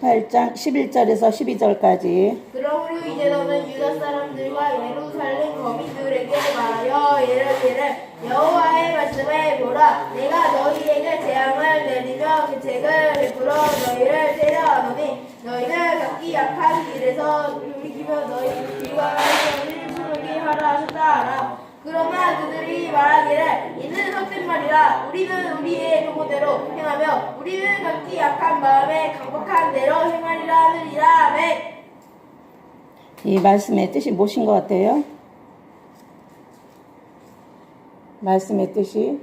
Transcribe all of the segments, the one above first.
8장 11절에서 12절까지. 그러므로 이제 너는 유다 사람들과 예루살렘 거민들에게 말하여 이르기를 여호와의 말씀을 보라. 내가 너희에게 재앙을 내리며 계책을 베풀어 너희를 때려하노니 너희는 각기 약한 길에서 돌이키며 너희 길과 행위를 부르게 하라 하셨다 하라. 그러나 그들이 말하기를 이는 헛된 말이라. 우리는 우리의 도모대로 행하며 우리는 각기 약한 마음에 강박한 대로 행하리라 하느니라. 아멘. 이 말씀의 뜻이 무엇인 것 같아요? 말씀의 뜻이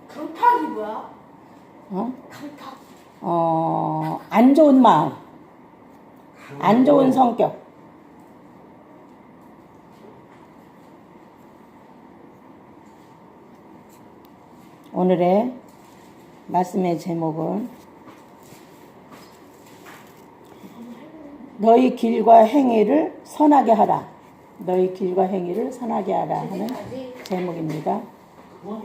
강팍이 뭐야? 강팍. 안 좋은 마음, 안 좋은 성격. 오늘의 말씀의 제목은 너희 길과 행위를 선하게 하라. 너희 길과 행위를 선하게 하라 하는 제목입니다. 형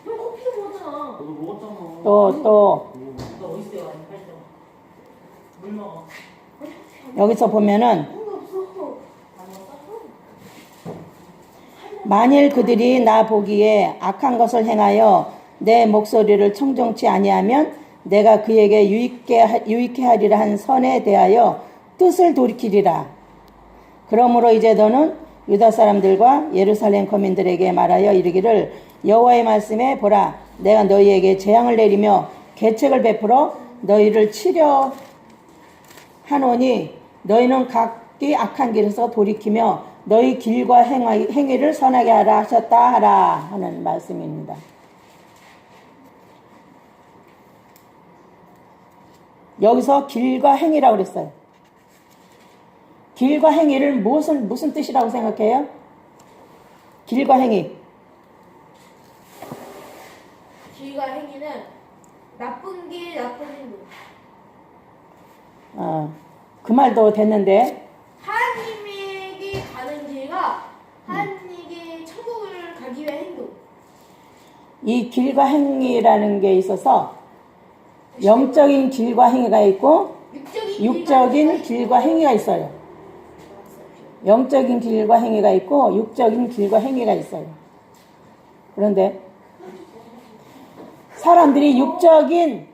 커피도 먹었잖아. 너도 먹었잖아. 또 너 어디 있어요? 물 먹어. 여기서 보면은 그런 거 없어. 만일 그들이 나 보기에 악한 것을 행하여 내 목소리를 청종치 아니하면 내가 그에게 유익케 하리라 한 선에 대하여 뜻을 돌이키리라. 그러므로 이제 너는 유다 사람들과 예루살렘 거민들에게 말하여 이르기를 여호와의 말씀에 보라. 내가 너희에게 재앙을 내리며 계책을 베풀어 너희를 치려 하노니 너희는 각기 악한 길에서 돌이키며 너희 길과 행위를 선하게 하라 하셨다 하라 하는 말씀입니다. 여기서 길과 행위라고 그랬어요. 길과 행위를 무슨 뜻이라고 생각해요? 길과 행위. 길과 행위는 나쁜 길, 나쁜 행동. 그 말도 됐는데 하나님에게 가는 길과 하나님에게 천국을 가기 위한 행동. 이 길과 행위라는 게 있어서 영적인 길과 행위가 있고 육적인 길과 행위가 있어요. 영적인 길과 행위가 있고 육적인 길과 행위가 있어요. 그런데 사람들이 육적인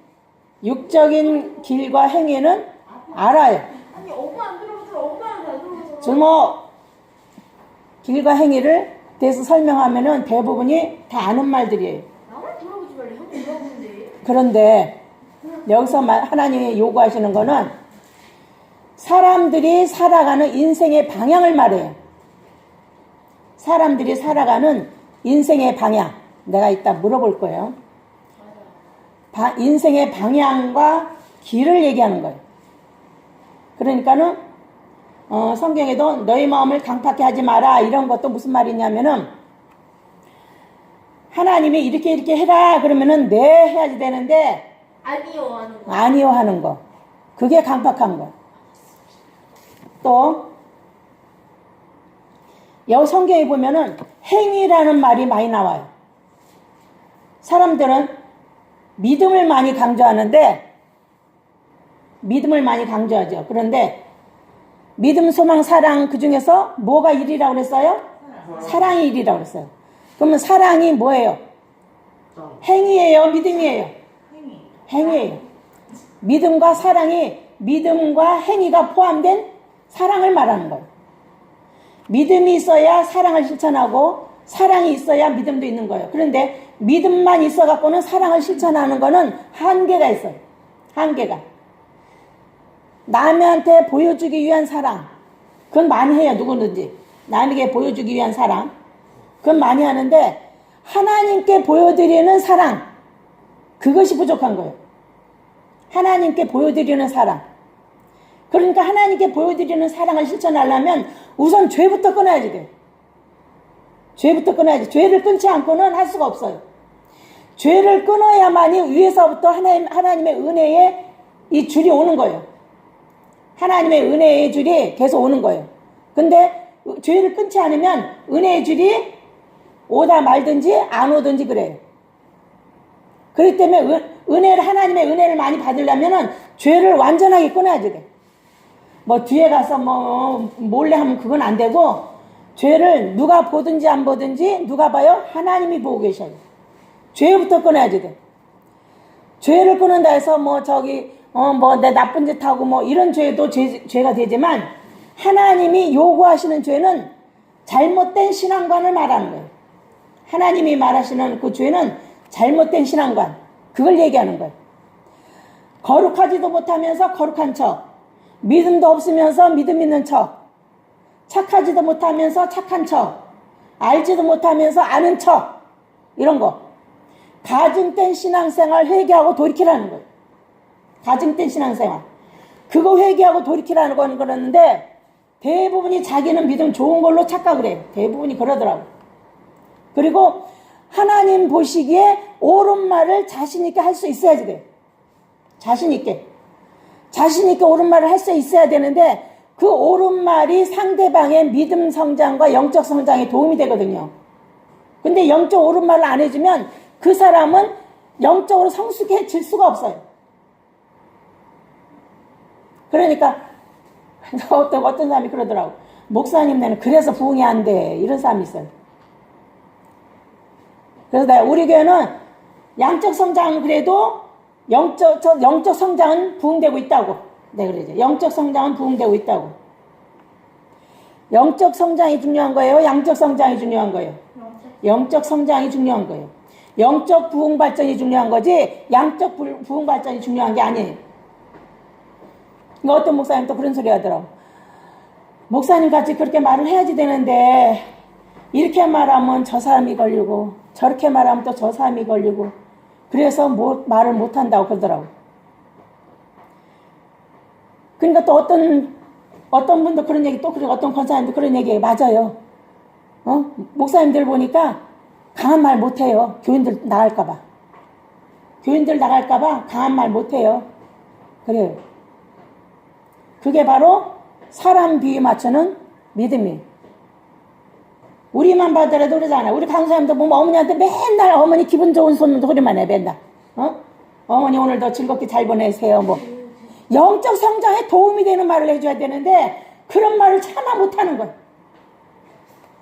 길과 행위는 알아요. 아니 엄마 안 들어보잖아. 엄마는 안 들어보잖아. 주모 길과 행위를 대해서 설명하면은 대부분이 다 아는 말들이에요. 나만 들어보지 말래. 형 들어보는데. 그런데 여기서 하나님이 요구하시는 거는 사람들이 살아가는 인생의 방향을 말해요. 사람들이 살아가는 인생의 방향. 내가 이따 물어볼 거예요. 인생의 방향과 길을 얘기하는 거예요. 그러니까는 성경에도 너희 마음을 강팍해 하지 마라 이런 것도 무슨 말이냐면은 하나님이 이렇게 해라 그러면은 네 해야지 되는데 아니요 하는 거. 아니요 하는 거. 그게 강팍한 거. 또 여기 성경에 보면은 행위라는 말이 많이 나와요. 사람들은 믿음을 많이 강조하는데 믿음을 많이 강조하죠. 그런데 믿음, 소망, 사랑 그 중에서 뭐가 1이라고 그랬어요? 사랑이 1이라고 그랬어요. 그러면 사랑이 뭐예요? 행위예요? 믿음이에요? 행위예요. 믿음과 사랑이 믿음과 행위가 포함된 사랑을 말하는 거예요. 믿음이 있어야 사랑을 실천하고 사랑이 있어야 믿음도 있는 거예요. 그런데 믿음만 있어갖고는 사랑을 실천하는 거는 한계가 있어요. 한계가. 남한테 보여주기 위한 사랑. 그건 많이 해요. 누구든지. 남에게 보여주기 위한 사랑. 그건 많이 하는데 하나님께 보여드리는 사랑. 그것이 부족한 거예요. 하나님께 보여드리는 사랑. 그러니까 하나님께 보여드리는 사랑을 실천하려면 우선 죄부터 끊어야지 돼요. 죄부터 끊어야지. 죄를 끊지 않고는 할 수가 없어요. 죄를 끊어야만이 위에서부터 하나님의 은혜의 이 줄이 오는 거예요. 하나님의 은혜의 줄이 계속 오는 거예요. 근데 죄를 끊지 않으면 은혜의 줄이 오다 말든지 안 오든지 그래요. 그렇기 때문에 은혜를, 하나님의 은혜를 많이 받으려면은 죄를 완전하게 끊어야지 돼. 뭐 뒤에 가서 뭐 몰래 하면 그건 안 되고, 죄를 누가 보든지 안 보든지 누가 봐요? 하나님이 보고 계셔요. 죄부터 끊어야지 돼. 죄를 끊는다 해서 뭐 뭐 내 나쁜 짓 하고 뭐 이런 죄도 죄가 되지만, 하나님이 요구하시는 죄는 잘못된 신앙관을 말하는 거예요. 하나님이 말하시는 그 죄는 잘못된 신앙관, 그걸 얘기하는 거예요. 거룩하지도 못하면서 거룩한 척, 믿음도 없으면서 믿음 있는 척, 착하지도 못하면서 착한 척, 알지도 못하면서 아는 척, 이런 거. 가증된 신앙생활 회개하고 돌이키라는 거예요. 가증된 신앙생활. 그거 회개하고 돌이키라는 건 그러는데, 대부분이 자기는 믿음 좋은 걸로 착각을 해요. 대부분이 그러더라고. 그리고 하나님 보시기에 옳은 말을 자신있게 할 수 있어야지 돼. 자신있게 옳은 말을 할 수 있어야 되는데, 그 옳은 말이 상대방의 믿음 성장과 영적 성장에 도움이 되거든요. 근데 영적 옳은 말을 안 해주면 그 사람은 영적으로 성숙해질 수가 없어요. 그러니까 어떤 사람이 그러더라고. 목사님, 나는 그래서 부흥이 안 돼. 이런 사람이 있어요. 그래서 우리 교회는 양적 성장은 그래도 영적 성장은 부흥되고 있다고. 네, 그러죠. 영적 성장은 부흥되고 있다고. 영적 성장이 중요한 거예요? 양적 성장이 중요한 거예요? 영적 성장이 중요한 거예요. 영적 부흥 발전이 중요한 거지, 양적 부흥 발전이 중요한 게 아니에요. 어떤 목사님 또 그런 소리 하더라고. 목사님 같이 그렇게 말을 해야지 되는데, 이렇게 말하면 저 사람이 걸리고, 저렇게 말하면 또 저 사람이 걸리고, 그래서 말을 못한다고 그러더라고. 그러니까 또 어떤 분도 그런 얘기, 또 그리고 어떤 권사님도 그런 얘기 맞아요. 목사님들 보니까 강한 말 못해요. 교인들 나갈까봐 강한 말 못해요. 그래요. 그게 바로 사람 비유 맞추는 믿음이에요. 우리만 봐더라도 그러잖아. 우리 강사님도 보면 어머니한테 맨날 어머니 기분 좋은 소리만 해, 맨날. 어머니 오늘도 즐겁게 잘 보내세요. 뭐 영적 성장에 도움이 되는 말을 해줘야 되는데, 그런 말을 차마 못하는 거야.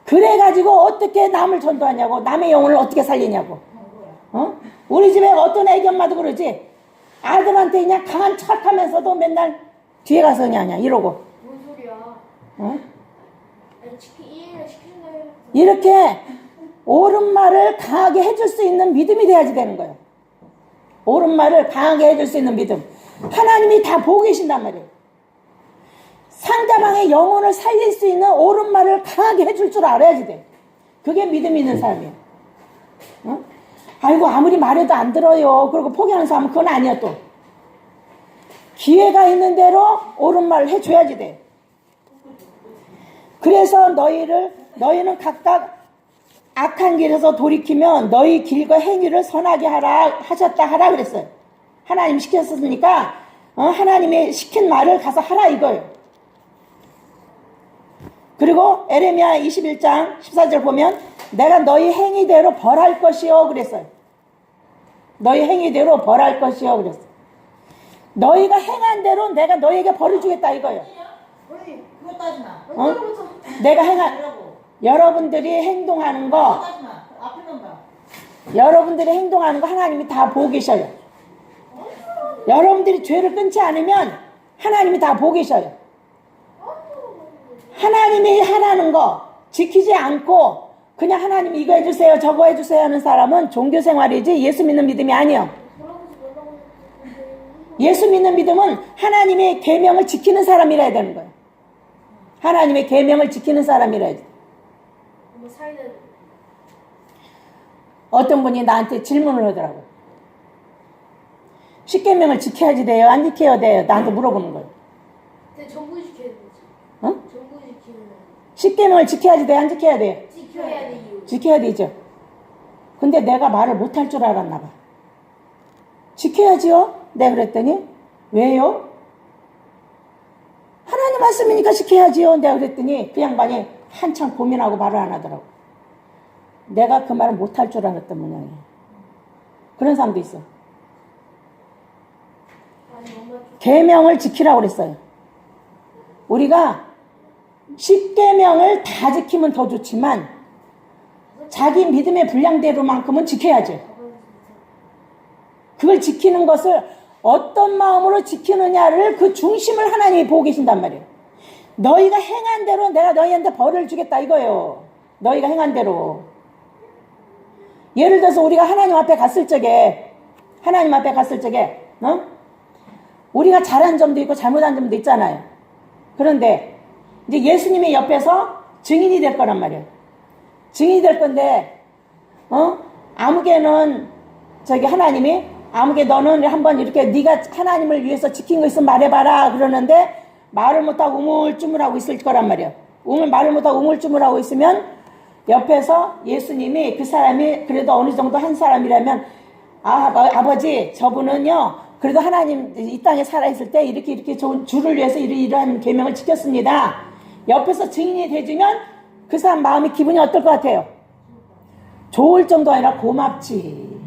그래가지고 어떻게 남을 전도하냐고, 남의 영혼을 어떻게 살리냐고. 우리 집에 어떤 애기 엄마도 그러지. 아들한테 그냥 강한 척하면서도 맨날 뒤에 가서 그냥 이러고. 뭔 소리야? 아니, 이해를 시킨다. 이렇게 옳은 말을 강하게 해줄 수 있는 믿음이 돼야지 되는 거예요. 옳은 말을 강하게 해줄 수 있는 믿음. 하나님이 다 보고 계신단 말이에요. 상대방의 영혼을 살릴 수 있는 옳은 말을 강하게 해줄 줄 알아야지 돼. 그게 믿음 있는 사람이에요. 아이고, 아무리 말해도 안 들어요. 그리고 포기하는 사람은 그건 아니야. 또 기회가 있는 대로 옳은 말을 해줘야지 돼. 그래서 너희는 각각 악한 길에서 돌이키면 너희 길과 행위를 선하게 하라 그랬어요. 하나님 시켰으니까 하나님의 시킨 말을 가서 하라 이거예요. 그리고 에레미야 21장 14절 보면, 내가 너희 행위대로 벌할 것이요 그랬어요. 너희 행위대로 벌할 것이요 그랬어요. 너희가 행한 대로 내가 너희에게 벌을 주겠다 이거예요. 그거 따지 마. 내가 여러분들이 행동하는 거, 따지 마. 앞에만 봐. 여러분들이 행동하는 거 하나님이 다 보고 계셔요. 여러분들이 죄를 끊지 않으면 하나님이 다 보고 계셔요. 하나님이 하라는 거 지키지 않고 그냥 하나님 이거 해주세요 저거 해주세요 하는 사람은 종교생활이지 예수 믿는 믿음이 아니에요. 예수 믿는 믿음은 하나님의 계명을 지키는 사람이라야 되는 거예요. 하나님의 계명을 지키는 사람이라야 돼. 어떤 분이 나한테 질문을 하더라고요. 십계명을 지켜야지 돼요? 안 지켜야 돼요? 나한테 물어보는 거예요. 근데 전부 지켜야 되지. 어? 전부 지키는 거. 십계명을 지켜야지 돼요? 안 지켜야 돼요? 지켜야 돼 이유. 지켜야 되죠. 근데 내가 말을 못할 줄 알았나 봐. 지켜야지요? 내가 그랬더니 왜요? 하나님 말씀이니까 지켜야지요. 내가 그랬더니 그 양반이 한참 고민하고 말을 안 하더라고. 내가 그 말을 못할 줄 알았던 모양이에요. 그런 사람도 있어. 계명을 지키라고 그랬어요. 우리가 10계명을 다 지키면 더 좋지만 자기 믿음의 분량대로만큼은 지켜야죠. 그걸 지키는 것을 어떤 마음으로 지키느냐를 그 중심을 하나님이 보고 계신단 말이에요. 너희가 행한 대로 내가 너희한테 벌을 주겠다 이거예요. 너희가 행한 대로. 예를 들어서 우리가 하나님 앞에 갔을 적에 우리가 잘한 점도 있고 잘못한 점도 있잖아요. 그런데 이제 예수님이 옆에서 증인이 될 거란 말이에요. 증인이 될 건데 아무개는 하나님이 아무개 너는 한번 이렇게 네가 하나님을 위해서 지킨 거 있으면 말해봐라 그러는데 말을 못하고 우물쭈물하고 있을 거란 말이에요. 말을 못하고 우물쭈물하고 있으면 옆에서 예수님이 그 사람이 그래도 어느 정도 한 사람이라면 아버지 저분은요 그래도 하나님 이 땅에 살아있을 때 이렇게 좋은 주를 위해서 이러한 계명을 지켰습니다. 옆에서 증인이 돼주면 그 사람 마음이 기분이 어떨 것 같아요? 좋을 정도 아니라 고맙지.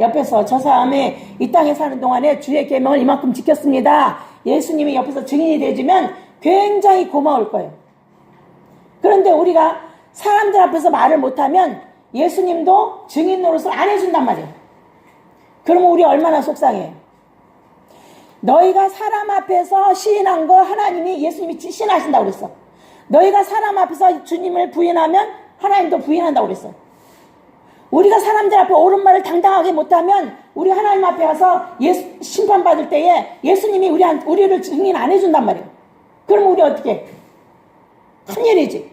옆에서 저 사람이 이 땅에 사는 동안에 주의 계명을 이만큼 지켰습니다. 예수님이 옆에서 증인이 돼주면 굉장히 고마울 거예요. 그런데 우리가 사람들 앞에서 말을 못하면 예수님도 증인 노릇을 안 해준단 말이에요. 그러면 우리 얼마나 속상해요. 너희가 사람 앞에서 시인한 거 하나님이 예수님이 시인하신다고 그랬어. 너희가 사람 앞에서 주님을 부인하면 하나님도 부인한다고 그랬어. 우리가 사람들 앞에 옳은 말을 당당하게 못하면 우리 하나님 앞에 가서 심판받을 때에 예수님이 우리를 증인 안 해준단 말이에요. 그럼 우리 어떻게 해? 큰일이지.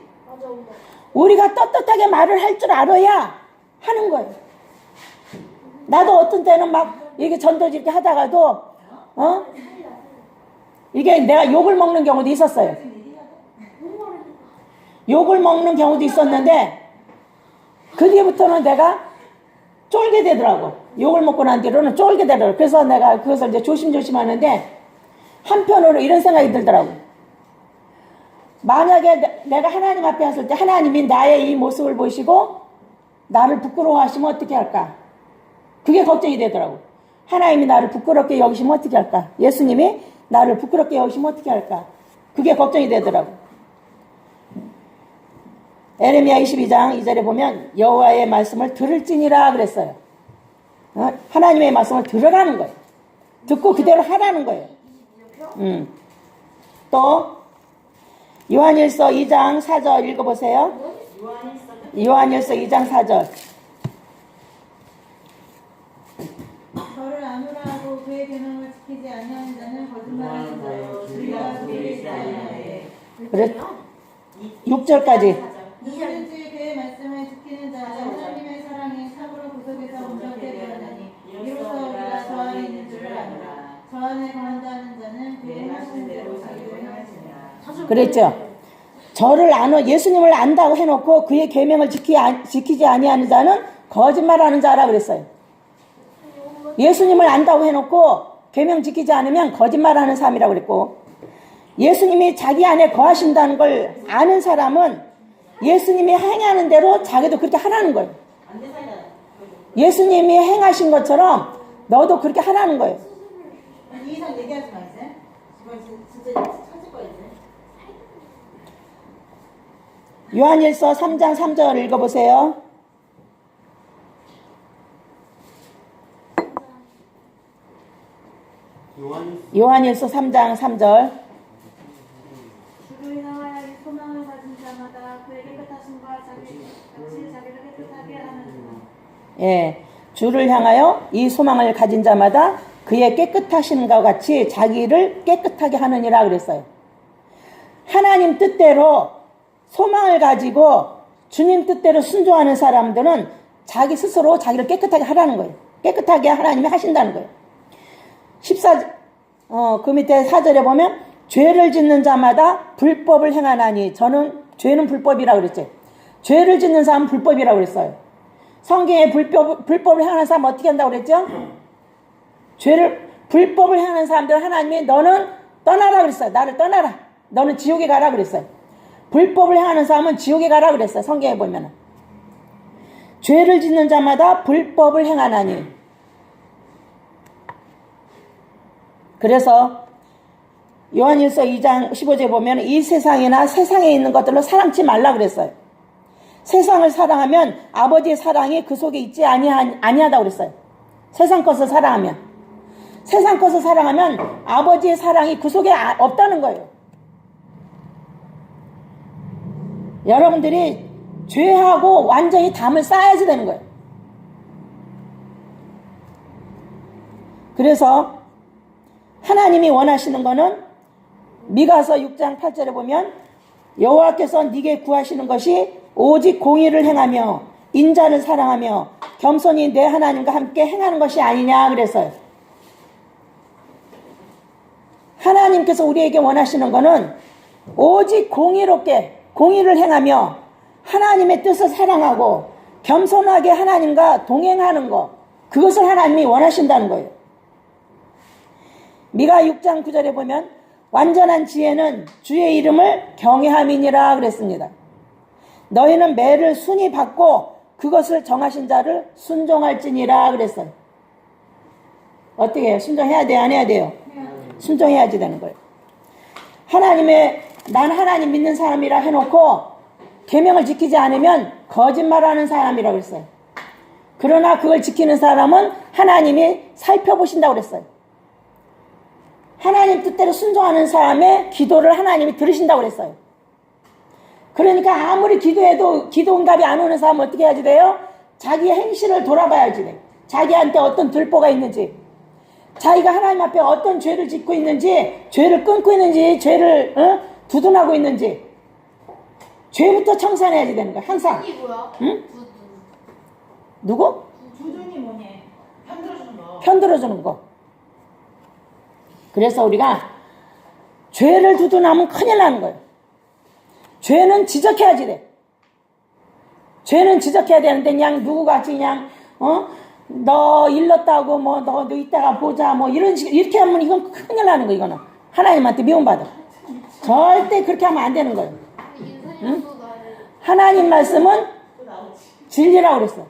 우리가 떳떳하게 말을 할 줄 알아야 하는 거예요. 나도 어떤 때는 막 이렇게 전도지 이렇게 하다가도 이게 내가 욕을 먹는 경우도 있었어요. 욕을 먹는 경우도 있었는데 그 뒤부터는 내가 쫄게 되더라고. 욕을 먹고 난 뒤로는 쫄게 되더라고. 그래서 내가 그것을 이제 조심조심 하는데 한편으로 이런 생각이 들더라고. 만약에 내가 하나님 앞에 왔을 때 하나님이 나의 이 모습을 보시고 나를 부끄러워하시면 어떻게 할까? 그게 걱정이 되더라고. 하나님이 나를 부끄럽게 여기시면 어떻게 할까? 예수님이 나를 부끄럽게 여기시면 어떻게 할까? 그게 걱정이 되더라고. 에레미야 22장 2절에 보면 여호와의 말씀을 들을지니라 그랬어요. 하나님의 말씀을 들으라는 거예요. 듣고 그대로 하라는 거예요. 또 요한일서 2장 4절 읽어보세요. 요한일서 2장 4절. 저를 아노라 하고 그의 계명을 지키지 아니하는 자는 거짓말하는 자요 주가 그에게 있지 아니하되. 그래 6절까지. 누구든지 그의 말씀을 지키는 자는 하나님의 사랑이 참으로 구속에서 온전케 되었나니 이로써 우리가 저 안에 있는 줄을 아노라. 저 안에 거한다 하는 자는 그의 하시는 대로 자기도 행하시니라. 그랬죠. 저를 예수님을 안다고 해놓고 그의 계명을 지키지 아니하는 자는 거짓말하는 자라 그랬어요. 예수님을 안다고 해놓고 계명 지키지 않으면 거짓말하는 사람이라고 그랬고, 예수님이 자기 안에 거하신다는 걸 아는 사람은 예수님이 행하는 대로 자기도 그렇게 하라는 거예요. 예수님이 행하신 것처럼 너도 그렇게 하라는 거예요. 이 이상 얘기하지 마 이제. 이건 진짜 찾을 거야 이제. 요한일서 3장 3절 읽어보세요. 요한일서 3장 3절. 주를 향하여 이 소망을 가진 자마다 그의 깨끗하심과 같이 자기를 깨끗하게 하는구나. 예, 주를 향하여 이 소망을 가진 자마다 그의 깨끗하심과 같이 자기를 깨끗하게 하느니라 그랬어요. 하나님 뜻대로 소망을 가지고 주님 뜻대로 순종하는 사람들은 자기 스스로 자기를 깨끗하게 하라는 거예요. 깨끗하게 하나님이 하신다는 거예요. 그 밑에 4절에 보면 죄를 짓는 자마다 불법을 행하나니, 저는 죄는 불법이라고 그랬죠. 죄를 짓는 사람은 불법이라고 그랬어요. 성경에 불법을 행하는 사람은 어떻게 한다고 그랬죠? 불법을 행하는 사람들은 하나님이 너는 떠나라 그랬어요. 나를 떠나라. 너는 지옥에 가라 그랬어요. 불법을 행하는 사람은 지옥에 가라 그랬어요. 성경에 보면은. 죄를 짓는 자마다 불법을 행하나니. 그래서 요한일서 2장 15절에 보면 이 세상이나 세상에 있는 것들로 사랑치 말라 그랬어요. 세상을 사랑하면 아버지의 사랑이 그 속에 있지 아니하다고 그랬어요. 세상 것을 사랑하면. 세상 것을 사랑하면 아버지의 사랑이 그 속에 없다는 거예요. 여러분들이 죄하고 완전히 담을 쌓아야지 되는 거예요. 그래서 하나님이 원하시는 거는 미가서 6장 8절에 보면 여호와께서 네게 구하시는 것이 오직 공의를 행하며 인자를 사랑하며 겸손히 내 하나님과 함께 행하는 것이 아니냐 그랬어요. 하나님께서 우리에게 원하시는 거는 오직 공의롭게 공의를 행하며 하나님의 뜻을 사랑하고 겸손하게 하나님과 동행하는 것, 그것을 하나님이 원하신다는 거예요. 미가 6장 9절에 보면 완전한 지혜는 주의 이름을 경외함이니라 그랬습니다. 너희는 매를 순히 받고 그것을 정하신 자를 순종할지니라 그랬어요. 어떻게 해요? 순종해야 돼요? 안 해야 돼요? 순종해야지 되는 거예요. 난 하나님 믿는 사람이라 해놓고 계명을 지키지 않으면 거짓말하는 사람이라고 그랬어요. 그러나 그걸 지키는 사람은 하나님이 살펴보신다고 그랬어요. 하나님 뜻대로 순종하는 사람의 기도를 하나님이 들으신다고 그랬어요. 그러니까 아무리 기도해도 기도 응답이 안 오는 사람은 어떻게 해야지 돼요? 자기의 행실을 돌아봐야지 돼. 자기한테 어떤 들보가 있는지, 자기가 하나님 앞에 어떤 죄를 짓고 있는지, 죄를 끊고 있는지, 죄를 두둔하고 있는지, 죄부터 청산해야지 되는 거야. 항상. 이 뭐야? 응? 누구? 두둔이 뭐니? 편들어주는 거. 편들어주는 거. 그래서 우리가 죄를 두둔하면 큰일 나는 거예요. 죄는 지적해야지 돼. 죄는 지적해야 되는데 그냥 누구같이 그냥 너 일렀다고 뭐 너 이따가 보자 뭐 이런 식 이렇게 하면 이건 큰일 나는 거. 이거는 하나님한테 미움받아. 절대 그렇게 하면 안 되는 거예요. 응? 하나님 말씀은 진리라고 그랬어.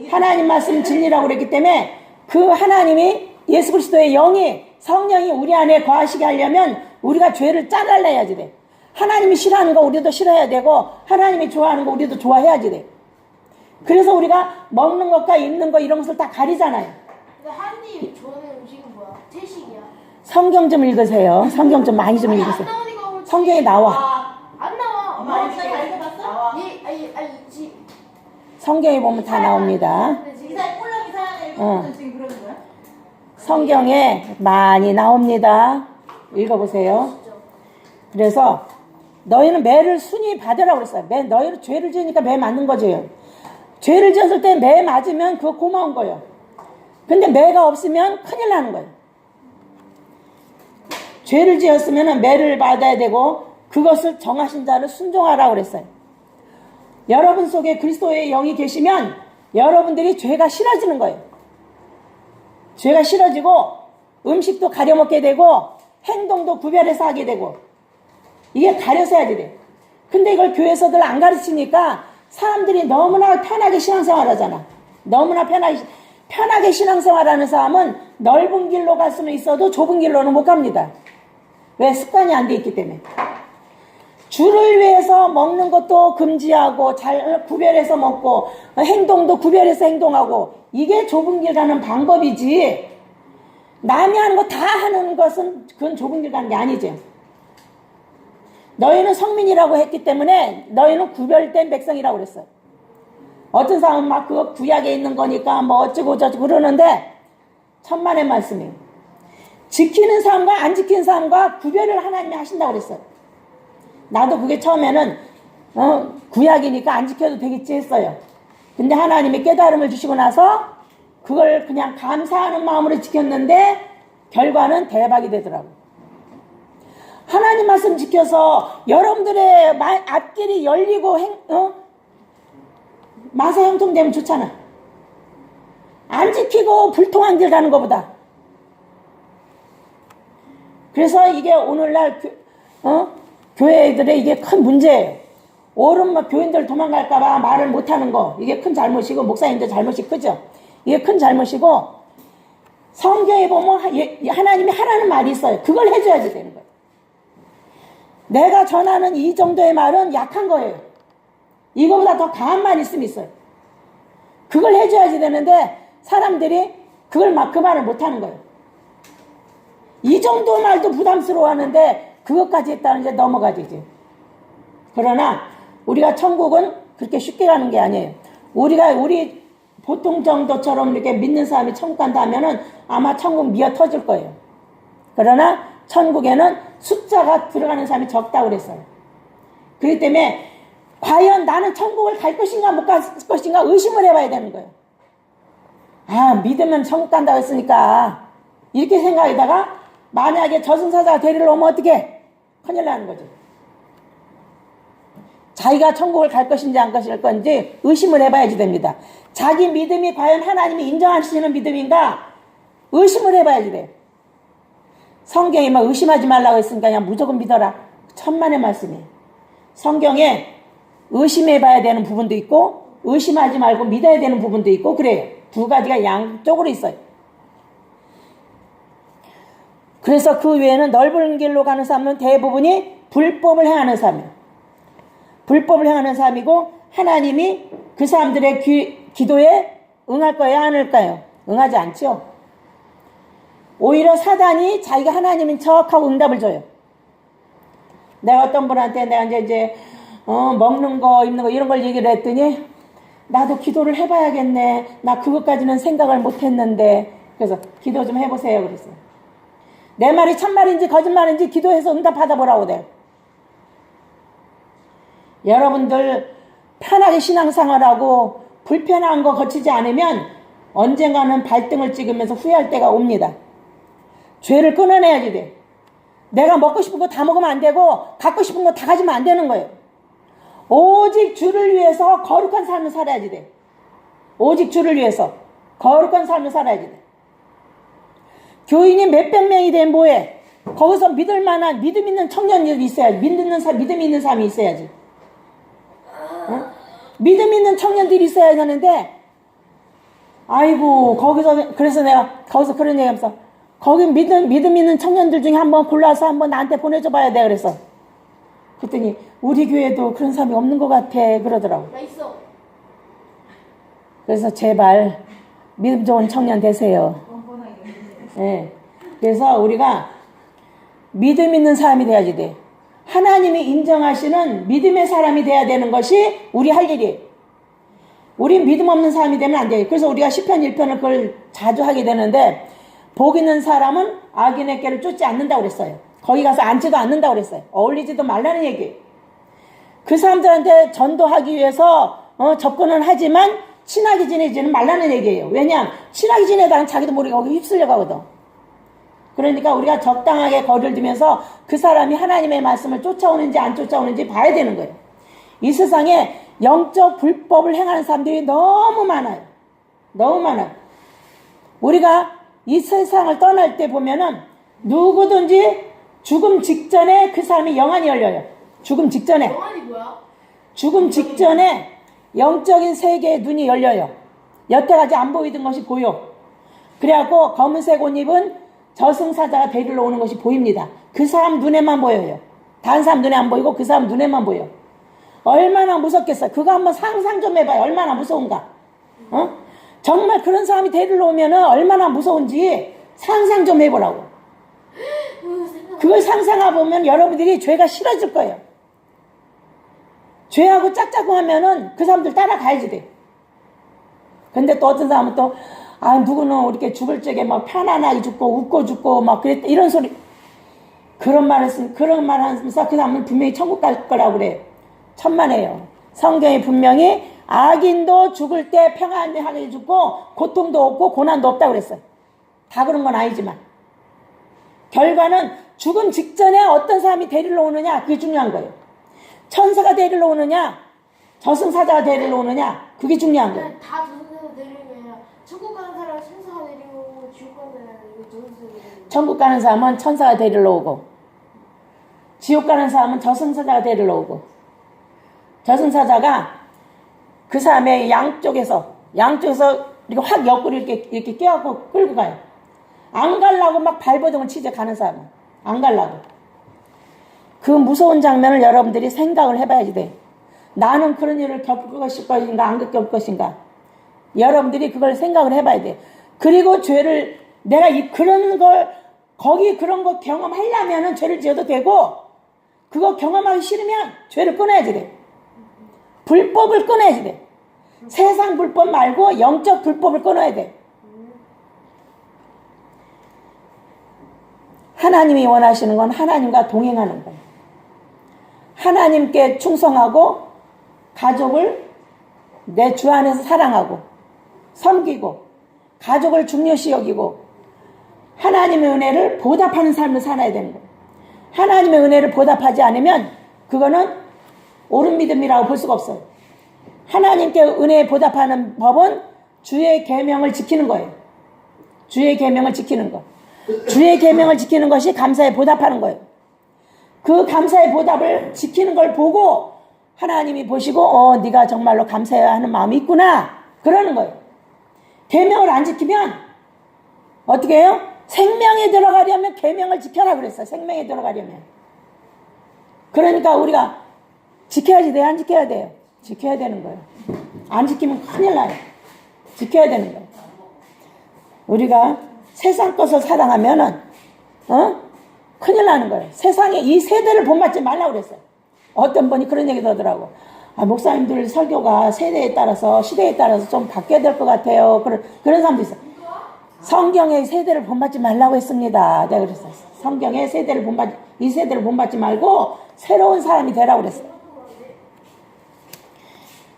하나님 말씀 진리라고 그랬기 때문에 그 하나님이 예수 그리스도의 영이 성령이 우리 안에 거하시게 하려면 우리가 죄를 짜달라야지 돼. 하나님이 싫어하는 거 우리도 싫어해야 되고 하나님이 좋아하는 거 우리도 좋아해야지 돼. 그래서 우리가 먹는 것과 입는 거 이런 것을 다 가리잖아요. 근데 하나님 좋아하는 음식은 뭐야? 채식이야. 성경 좀 읽으세요. 성경 좀 많이 좀 읽으세요. 성경에 나와. 안 나와. 엄마 진짜 잘 읽어봤어? 성경에 보면 다 나옵니다. 꼴랑 이상한 애 읽어보면 지금 그러는 거야? 성경에 많이 나옵니다. 읽어보세요. 그래서 너희는 매를 순히 받으라고 그랬어요. 너희는 죄를 지으니까 매 맞는 거죠. 죄를 지었을 때 매 맞으면 그거 고마운 거예요. 근데 매가 없으면 큰일 나는 거예요. 죄를 지었으면 매를 받아야 되고 그것을 정하신 자를 순종하라고 그랬어요. 여러분 속에 그리스도의 영이 계시면 여러분들이 죄가 싫어지는 거예요. 죄가 싫어지고 음식도 가려 먹게 되고 행동도 구별해서 하게 되고 이게 가려서 해야지 돼. 근데 이걸 교회에서들 안 가르치니까 사람들이 너무나 편하게 신앙생활 하잖아. 너무나 편하게 신앙생활 하는 사람은 넓은 길로 갈 수는 있어도 좁은 길로는 못 갑니다. 왜? 습관이 안 돼 있기 때문에. 주를 위해서 먹는 것도 금지하고 잘 구별해서 먹고 행동도 구별해서 행동하고 이게 좁은 길 가는 방법이지 남이 하는 거 다 하는 것은 그건 좁은 길 가는 게 아니죠. 너희는 성민이라고 했기 때문에 너희는 구별된 백성이라고 그랬어요. 어떤 사람은 막 그거 구약에 있는 거니까 뭐 어쩌고 저쩌고 그러는데 천만의 말씀이에요. 지키는 사람과 안 지키는 사람과 구별을 하나님이 하신다고 그랬어요. 나도 그게 처음에는 구약이니까 안 지켜도 되겠지 했어요. 근데 하나님이 깨달음을 주시고 나서 그걸 그냥 감사하는 마음으로 지켰는데 결과는 대박이 되더라고요. 하나님 말씀 지켜서 여러분들의 앞길이 열리고 마사 형통되면 좋잖아. 안 지키고 불통한 길 가는 것보다. 그래서 이게 오늘날 교회들의 이게 큰 문제예요. 옳은 교인들 도망갈까봐 말을 못하는 거 이게 큰 잘못이고 목사님들 잘못이 크죠. 이게 큰 잘못이고 성경에 보면 하나님이 하라는 말이 있어요. 그걸 해줘야지 되는 거예요. 내가 전하는 이 정도의 말은 약한 거예요. 이거보다 더 강한 말이 있으면 있어요. 그걸 해줘야지 되는데 사람들이 그걸 그 말을 못하는 거예요. 이 정도 말도 부담스러워하는데 그것까지 했다는 이제 넘어가지. 그러나 우리가 천국은 그렇게 쉽게 가는 게 아니에요. 우리 보통 정도처럼 이렇게 믿는 사람이 천국 간다 하면은 아마 천국 미어 터질 거예요. 그러나 천국에는 숫자가 들어가는 사람이 적다고 그랬어요. 그렇기 때문에 과연 나는 천국을 갈 것인가 못 갈 것인가 의심을 해봐야 되는 거예요. 아, 믿으면 천국 간다고 했으니까 이렇게 생각하다가 만약에 저승사자가 데리러 오면 어떻게? 큰일 나는 거죠. 자기가 천국을 갈 것인지 안 갈 건지 의심을 해봐야지 됩니다. 자기 믿음이 과연 하나님이 인정하시는 믿음인가 의심을 해봐야지 돼요. 성경에 막 의심하지 말라고 했으니까 그냥 무조건 믿어라. 천만의 말씀이에요. 성경에 의심해봐야 되는 부분도 있고 의심하지 말고 믿어야 되는 부분도 있고 그래요. 두 가지가 양쪽으로 있어요. 그래서 그 외에는 넓은 길로 가는 사람은 대부분이 불법을 행하는 사람이에요. 불법을 행하는 사람이고 하나님이 그 사람들의 기도에 응할 거예요? 안 할까요? 응하지 않죠. 오히려 사단이 자기가 하나님인 척하고 응답을 줘요. 내가 어떤 분한테 내가 이제 먹는 거 입는 거 이런 걸 얘기를 했더니 나도 기도를 해봐야겠네. 나 그것까지는 생각을 못했는데 그래서 기도 좀 해보세요 그랬어요. 내 말이 참말인지 거짓말인지 기도해서 응답하다 보라고 돼요. 여러분들 편하게 신앙생활하고 불편한 거 거치지 않으면 언젠가는 발등을 찍으면서 후회할 때가 옵니다. 죄를 끊어내야지 돼. 내가 먹고 싶은 거 다 먹으면 안 되고 갖고 싶은 거 다 가지면 안 되는 거예요. 오직 주를 위해서 거룩한 삶을 살아야지 돼. 오직 주를 위해서 거룩한 삶을 살아야지 돼. 교인이 몇백 명이 된 뭐해? 거기서 믿을 만한 믿음 있는 청년들이 있어야지. 믿음 있는 사람이 있어야지. 어? 믿음 있는 청년들이 있어야 하는데 아이고 거기서 그래서 내가 거기서 그런 얘기하면서 거기 믿음 있는 청년들 중에 한번 골라서 한번 나한테 보내줘 봐야 돼 그래서 그랬더니 우리 교회도 그런 사람이 없는 것 같아 그러더라고. 나 있어. 그래서 제발 믿음 좋은 청년 되세요. 네. 그래서 우리가 믿음 있는 사람이 돼야지 돼. 하나님이 인정하시는 믿음의 사람이 돼야 되는 것이 우리 할 일이에요. 우린 믿음 없는 사람이 되면 안 돼요. 그래서 우리가 시편 1편을 그걸 자주 하게 되는데 복 있는 사람은 악인의 길을 쫓지 않는다고 그랬어요. 거기 가서 앉지도 않는다고 그랬어요. 어울리지도 말라는 얘기예요. 그 사람들한테 전도하기 위해서 접근은 하지만 친하게 지내지는 말라는 얘기예요. 왜냐하면 친하게 지내다가 자기도 모르게 거기 휩쓸려 가거든. 그러니까 우리가 적당하게 거리를 두면서 그 사람이 하나님의 말씀을 쫓아오는지 안 쫓아오는지 봐야 되는 거예요. 이 세상에 영적 불법을 행하는 사람들이 너무 많아요. 너무 많아요. 우리가 이 세상을 떠날 때 보면은 누구든지 죽음 직전에 그 사람이 영안이 열려요. 죽음 직전에. 영안이 뭐야? 죽음 직전에 영적인 세계의 눈이 열려요. 여태까지 안 보이던 것이 보여. 그래갖고 검은색 옷 입은 저승사자가 데리러 오는 것이 보입니다. 그 사람 눈에만 보여요. 다른 사람 눈에 안 보이고 그 사람 눈에만 보여. 얼마나 무섭겠어. 그거 한번 상상 좀 해봐요. 얼마나 무서운가. 정말 그런 사람이 데리러 오면은 얼마나 무서운지 상상 좀 해보라고. 그걸 상상해보면 여러분들이 죄가 싫어질 거예요. 죄하고 짝짝꿍 하면은 그 사람들 따라가야지 돼. 근데 또 어떤 사람은 또 누구는 이렇게 죽을 적에 막 편안하게 죽고 웃고 죽고 막 그랬다 이런 소리. 그런 말 하면서 그 사람은 분명히 천국 갈 거라고 그래요. 천만에요. 성경에 분명히 악인도 죽을 때 평안하게 죽고 고통도 없고 고난도 없다고 그랬어요. 다 그런 건 아니지만 결과는 죽음 직전에 어떤 사람이 데리러 오느냐 그게 중요한 거예요. 천사가 데리러 오느냐 저승사자가 데리러 오느냐 그게 중요한 거예요. 다 저승사자 데리는 게 아니라 천국 가는 사람은 천사가 데리고 오고 지옥 가는 사람은 저승사자 데리고 오고. 천국 가는 사람은 천사가 데리러 오고 지옥 가는 사람은 저승사자가 데리러 오고 저승사자가 그 사람의 양쪽에서 이렇게 확 옆구리 이렇게 껴갖고 끌고 가요. 안 가려고 막 발버둥을 치지 가는 사람은. 안 가려고. 그 무서운 장면을 여러분들이 생각을 해봐야지 돼. 나는 그런 일을 겪을 것인가 안 겪을 것인가. 여러분들이 그걸 생각을 해봐야 돼. 그리고 죄를 내가 그런 걸 거기 그런 거 경험하려면은 죄를 지어도 되고 그거 경험하기 싫으면 죄를 끊어야지 돼. 불법을 끊어야지 돼. 세상 불법 말고 영적 불법을 끊어야 돼. 하나님이 원하시는 건 하나님과 동행하는 거예요. 하나님께 충성하고 가족을 내 주 안에서 사랑하고 섬기고 가족을 중요시 여기고 하나님의 은혜를 보답하는 삶을 살아야 되는 거예요. 하나님의 은혜를 보답하지 않으면 그거는 옳은 믿음이라고 볼 수가 없어요. 하나님께 은혜에 보답하는 법은 주의 계명을 지키는 거예요. 주의 계명을 지키는 거. 주의 계명을 지키는 것이 감사에 보답하는 거예요. 그 감사의 보답을 지키는 걸 보고 하나님이 보시고 네가 정말로 감사해야 하는 마음이 있구나 그러는 거예요. 계명을 안 지키면 어떻게 해요? 생명에 들어가려면 계명을 지켜라 그랬어요. 생명에 들어가려면. 그러니까 우리가 지켜야지 돼요? 안 지켜야 돼요? 지켜야 되는 거예요. 안 지키면 큰일 나요. 지켜야 되는 거예요. 우리가 세상 것을 사랑하면은 큰일 나는 거예요. 세상에 이 세대를 본받지 말라고 그랬어요. 어떤 분이 그런 얘기도 하더라고. 목사님들 설교가 세대에 따라서 시대에 따라서 좀 바뀌어야 될 것 같아요. 그런 사람도 있어요. 성경의 세대를 본받지 말라고 했습니다. 내가 그랬어요. 성경의 세대를 이 세대를 본받지 말고 새로운 사람이 되라고 그랬어요.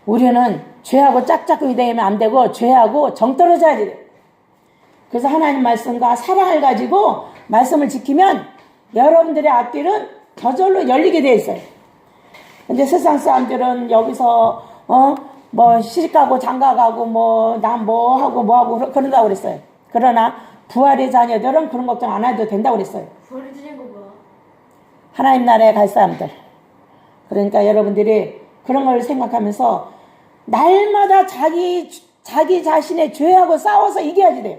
우리는 죄하고 짝짝꿍이 되면 안 되고 죄하고 정 떨어져야 돼요. 그래서 하나님 말씀과 사랑을 가지고 말씀을 지키면 여러분들의 앞길은 저절로 열리게 되어 있어요. 근데 세상 사람들은 여기서 뭐 시집가고 장가가고 난 뭐하고 그런다고 그랬어요. 그러나 부활의 자녀들은 그런 걱정 안 해도 된다고 그랬어요. 소리 지르는 거 봐. 하나님 나라에 갈 사람들. 그러니까 여러분들이 그런 걸 생각하면서 날마다 자기 자신의 죄하고 싸워서 이겨야지 돼요.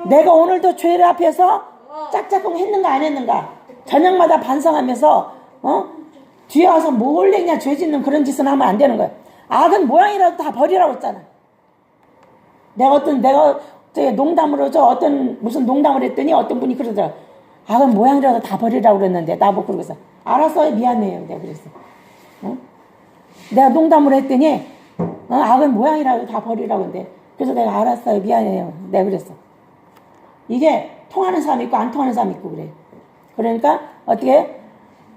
내가 오늘도 죄를 앞에서 짝짝꿍 했는가 안 했는가 저녁마다 반성하면서 뒤에 와서 뭘 내냐 죄 짓는 그런 짓은 하면 안 되는 거예요. 악은 모양이라도 다 버리라고 했잖아. 내가 농담으로 무슨 농담을 했더니 어떤 분이 그러더라. 악은 모양이라도 다 버리라고 그랬는데 나보고 그러고서 알았어요 미안해요. 내가 그랬어. 내가 농담을 했더니 악은 모양이라도 다 버리라고 했는데 그래서 내가 알았어요 미안해요. 내가 그랬어. 이게 통하는 사람이 있고 안 통하는 사람이 있고 그래. 그러니까 어떻게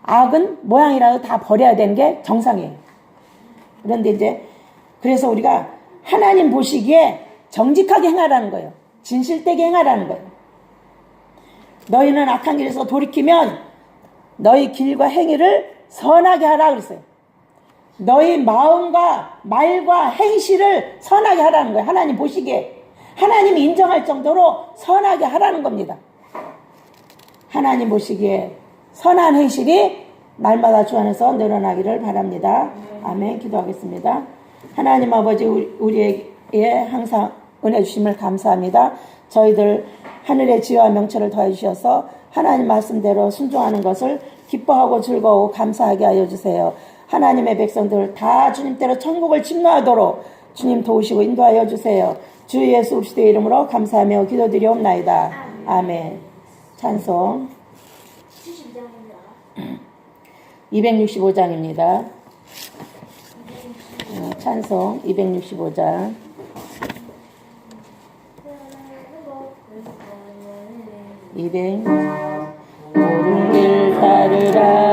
악은 모양이라도 다 버려야 되는 게 정상이에요. 그런데 이제 그래서 우리가 하나님 보시기에 정직하게 행하라는 거예요. 진실되게 행하라는 거예요. 너희는 악한 길에서 돌이키면 너희 길과 행위를 선하게 하라 그랬어요. 너희 마음과 말과 행실을 선하게 하라는 거예요. 하나님 보시기에. 하나님이 인정할 정도로 선하게 하라는 겁니다. 하나님 보시기에 선한 행실이 날마다 주 안에서 늘어나기를 바랍니다. 아멘. 기도하겠습니다. 하나님 아버지 우리에게 항상 은혜 주심을 감사합니다. 저희들 하늘의 지혜와 명철을 더해 주셔서 하나님 말씀대로 순종하는 것을 기뻐하고 즐거워 감사하게 하여 주세요. 하나님의 백성들 다 주님대로 천국을 침노하도록 주님 도우시고 인도하여 주세요. 주 예수 그리스도의 이름으로 감사하며 기도드리옵나이다. 아멘. 찬송 265장입니다. 찬송 265장. 옳은 길 따르라